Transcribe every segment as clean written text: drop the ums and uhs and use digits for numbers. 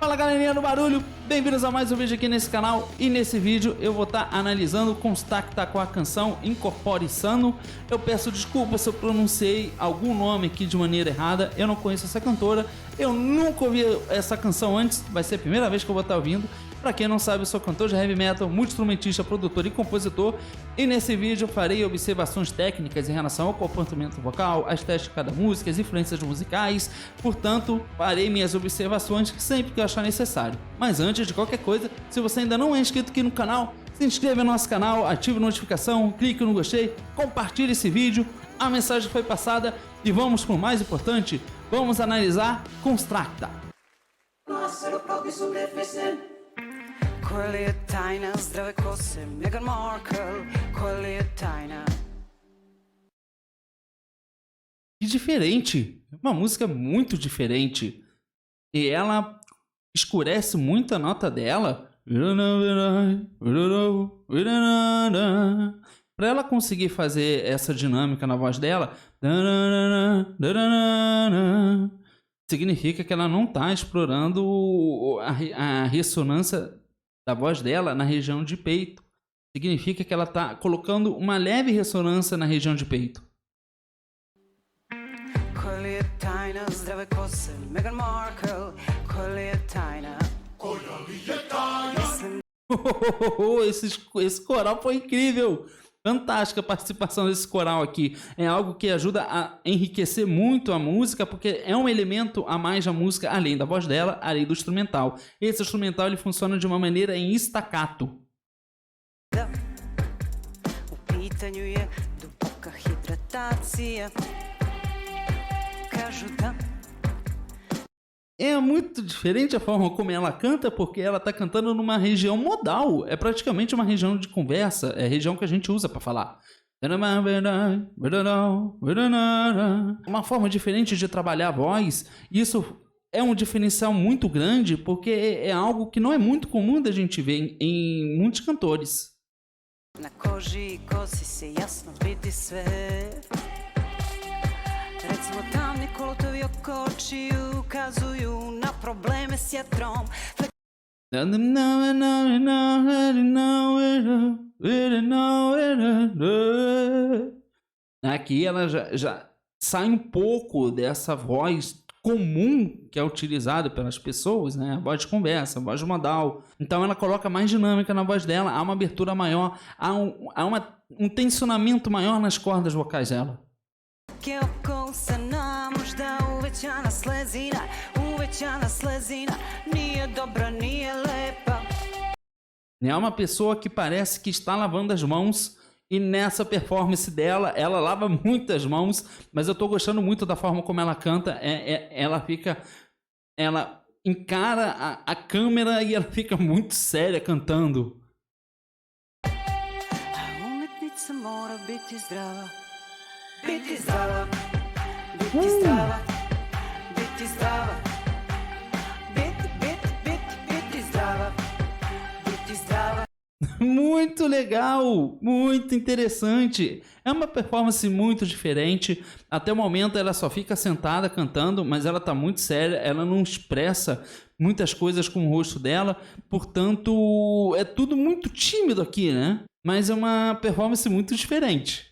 Fala galerinha do barulho, bem-vindos a mais um vídeo aqui nesse canal. E nesse vídeo eu vou estar analisando Constacta com a canção Incorpore Sano. Eu peço desculpa se eu pronunciei algum nome aqui de maneira errada. Eu não conheço essa cantora, eu nunca ouvi essa canção antes, vai ser a primeira vez que eu vou estar ouvindo. Pra quem não sabe, eu sou cantor de heavy metal, multi-instrumentista, produtor e compositor. E nesse vídeo eu farei observações técnicas em relação ao comportamento vocal, a estética da música, as influências musicais. Portanto, farei minhas observações sempre que eu achar necessário. Mas antes de qualquer coisa, se você ainda não é inscrito aqui no canal, se inscreva no nosso canal, ative a notificação, clique no gostei, compartilhe esse vídeo. A mensagem foi passada e vamos pro mais importante, vamos analisar Constacta. Koja je tajna zdrave kose, Meghan Markle, koja je tajna. Que diferente, uma música muito diferente. E ela escurece muito a nota dela. Para ela conseguir fazer essa dinâmica na voz dela, significa que ela não está explorando a ressonância da voz dela na região de peito. Significa que ela está colocando uma leve ressonância na região de peito. Esse coral foi incrível. Fantástica a participação desse coral aqui. É algo que ajuda a enriquecer muito a música, porque é um elemento a mais da música, além da voz dela, além do instrumental. Esse instrumental ele funciona de uma maneira em staccato. É muito diferente a forma como ela canta, porque ela está cantando numa região modal. É praticamente uma região de conversa, é a região que a gente usa para falar. Uma forma diferente de trabalhar a voz. Isso é um diferencial muito grande, porque é algo que não é muito comum da gente ver em muitos cantores. Na koži i kosi se jasno vidi sve. Recimo tamni kolotovi oko očiju ukazuju na probleme s jetrom. Aqui ela já sai um pouco dessa voz comum que é utilizada pelas pessoas, né? A voz de conversa, a voz modal. Então ela coloca mais dinâmica na voz dela, há uma abertura maior, há um tensionamento maior nas cordas vocais dela. É uma pessoa que parece que está lavando as mãos, e nessa performance dela, ela lava muitas mãos, mas eu tô gostando muito da forma como ela canta. Ela encara a câmera e ela fica muito séria cantando. Biti zdrava, biti zdrava, biti zdrava, biti zdrava, biti zdrava. Muito legal, muito interessante. É uma performance muito diferente. Até o momento ela só fica sentada cantando, mas ela tá muito séria, ela não expressa muitas coisas com o rosto dela, portanto é tudo muito tímido aqui, né? Mas é uma performance muito diferente.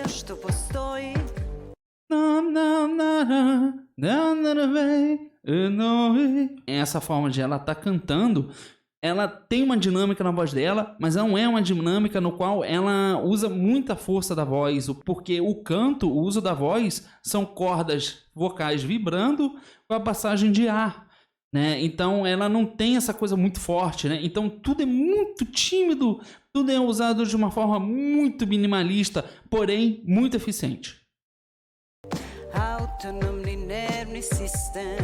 Što postoji. Essa forma de ela tá cantando, ela tem uma dinâmica na voz dela, mas não é uma dinâmica no qual ela usa muita força da voz, porque o canto, o uso da voz, são cordas vocais vibrando com a passagem de ar, né? Então ela não tem essa coisa muito forte, né? Então tudo é muito tímido, tudo é usado de uma forma muito minimalista, porém muito eficiente. Autonomni nervni sistem.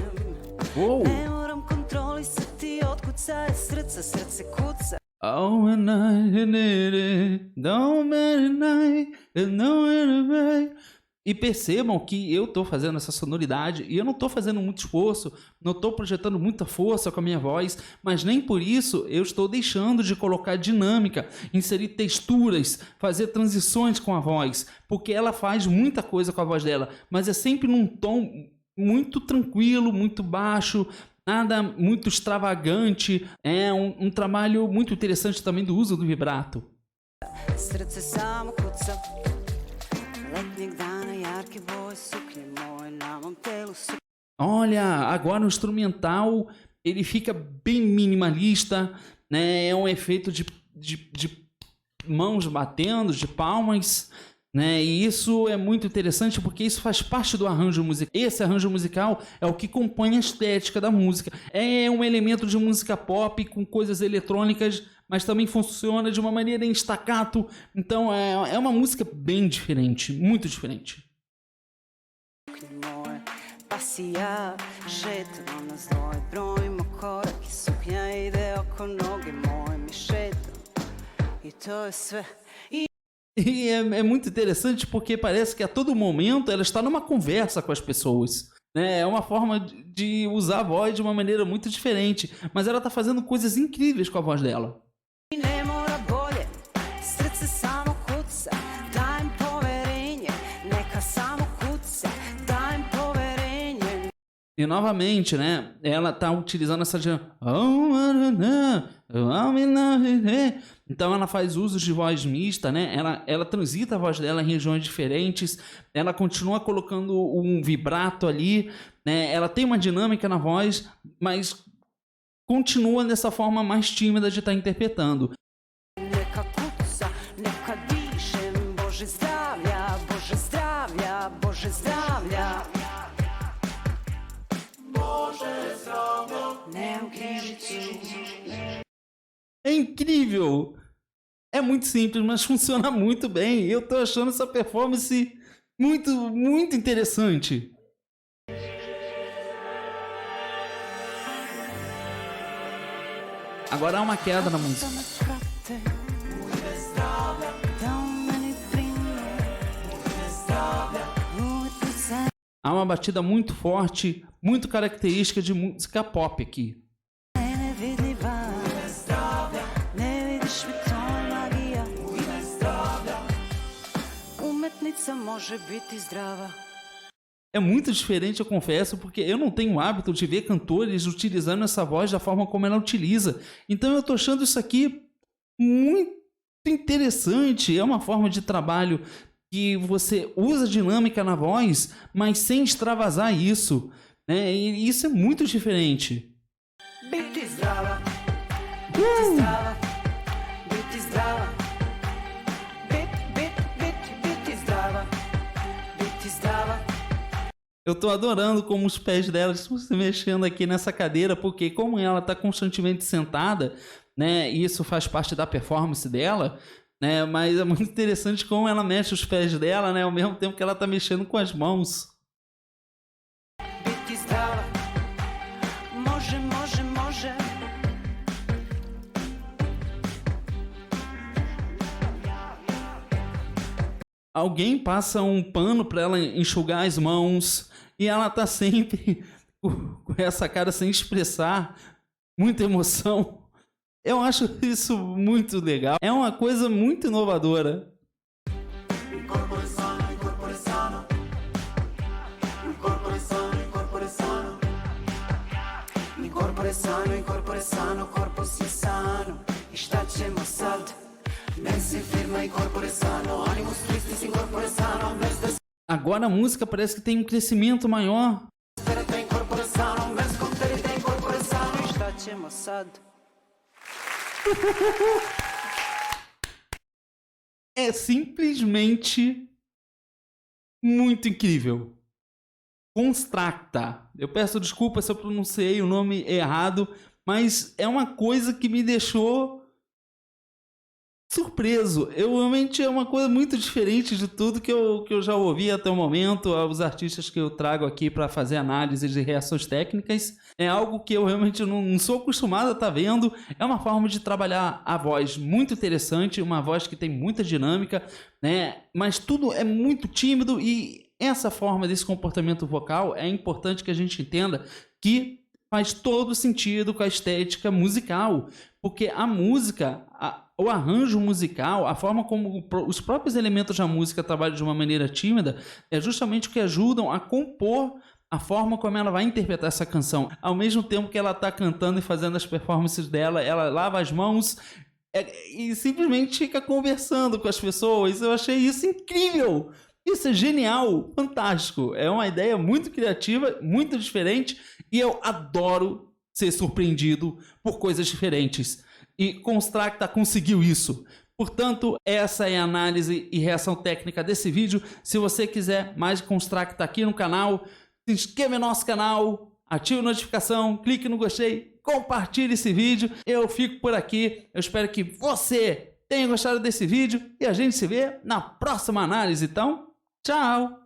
Ne moram kontrolisati otkud saje srce, srce kuca. Oh, and I need it, don't matter night, and no way. E percebam que eu tô fazendo essa sonoridade e eu não tô fazendo muito esforço, não tô projetando muita força com a minha voz, mas nem por isso eu estou deixando de colocar dinâmica, inserir texturas, fazer transições com a voz, porque ela faz muita coisa com a voz dela, mas é sempre num tom muito tranquilo, muito baixo, nada muito extravagante. É um trabalho muito interessante também do uso do vibrato. Srce samo kuca. Letnjeg dana jarke boje suknje moje na mom telu su... Olha, agora o instrumental ele fica bem minimalista, né? É um efeito de mãos batendo, de palmas, né? E isso é muito interessante porque isso faz parte do arranjo musical. Esse arranjo musical é o que compõe a estética da música. É um elemento de música pop com coisas eletrônicas, mas também funciona de uma maneira em staccato. Então é uma música bem diferente, muito diferente. Pa si ja šetam na zloj, brojimo korak I suknja ide oko noge moje, mi šetam I to je sve. E é muito interessante porque parece que a todo momento ela está numa conversa com as pessoas. Né? É uma forma de usar a voz de uma maneira muito diferente, mas ela está fazendo coisas incríveis com a voz dela. Ne mora bolje, srce samo kuca, dajem poverenje, neka samo kuca, dajem poverenje. E novamente, né? Ela tá utilizando essa... Então ela faz usos de voz mista, né? Ela transita a voz dela em regiões diferentes. Ela continua colocando um vibrato ali, né? Ela tem uma dinâmica na voz, mas continua dessa forma mais tímida de estar interpretando. Neka kuca, neka dišem, Bože zdravlja, Bože zdravlja, Bože zdravlja. É incrível! É muito simples, mas funciona muito bem. Eu tô achando essa performance muito, muito interessante. Agora há uma queda na música. Há uma batida muito forte, muito característica de música pop aqui. É muito diferente, eu confesso, porque eu não tenho o hábito de ver cantores utilizando essa voz da forma como ela utiliza. Então eu tô achando isso aqui muito interessante. É uma forma de trabalho que você usa dinâmica na voz, mas sem extravasar isso, né? E isso é muito diferente. Eu tô adorando como os pés dela estão se mexendo aqui nessa cadeira, porque como ela tá constantemente sentada, né? E isso faz parte da performance dela, né? Mas é muito interessante como ela mexe os pés dela, né? Ao mesmo tempo que ela tá mexendo com as mãos. Alguém passa um pano para ela enxugar as mãos e ela tá sempre com essa cara sem expressar, muita emoção. Eu acho isso muito legal. É uma coisa muito inovadora. Agora a música parece que tem um crescimento maior. É simplesmente muito incrível. Constracta. Eu peço desculpa se eu pronunciei o nome errado, mas é uma coisa que me deixou surpreso. Eu realmente é uma coisa muito diferente de tudo que eu já ouvi até o momento. Os artistas que eu trago aqui para fazer análise de reações técnicas é algo que eu realmente não sou acostumado a estar vendo. É uma forma de trabalhar a voz muito interessante, uma voz que tem muita dinâmica, né? Mas tudo é muito tímido e essa forma desse comportamento vocal é importante que a gente entenda que faz todo sentido com a estética musical, porque a música, o arranjo musical, a forma como os próprios elementos da música trabalham de uma maneira tímida, é justamente o que ajudam a compor a forma como ela vai interpretar essa canção. Ao mesmo tempo que ela está cantando e fazendo as performances dela, ela lava as mãos e simplesmente fica conversando com as pessoas. Eu achei isso incrível! Isso é genial, fantástico. É uma ideia muito criativa, muito diferente, e eu adoro ser surpreendido por coisas diferentes. E Constracta conseguiu isso. Portanto, essa é a análise e reação técnica desse vídeo. Se você quiser mais Constracta aqui no canal, se inscreva no nosso canal, ative a notificação, clique no gostei, compartilhe esse vídeo. Eu fico por aqui. Eu espero que você tenha gostado desse vídeo e a gente se vê na próxima análise. Então, tchau!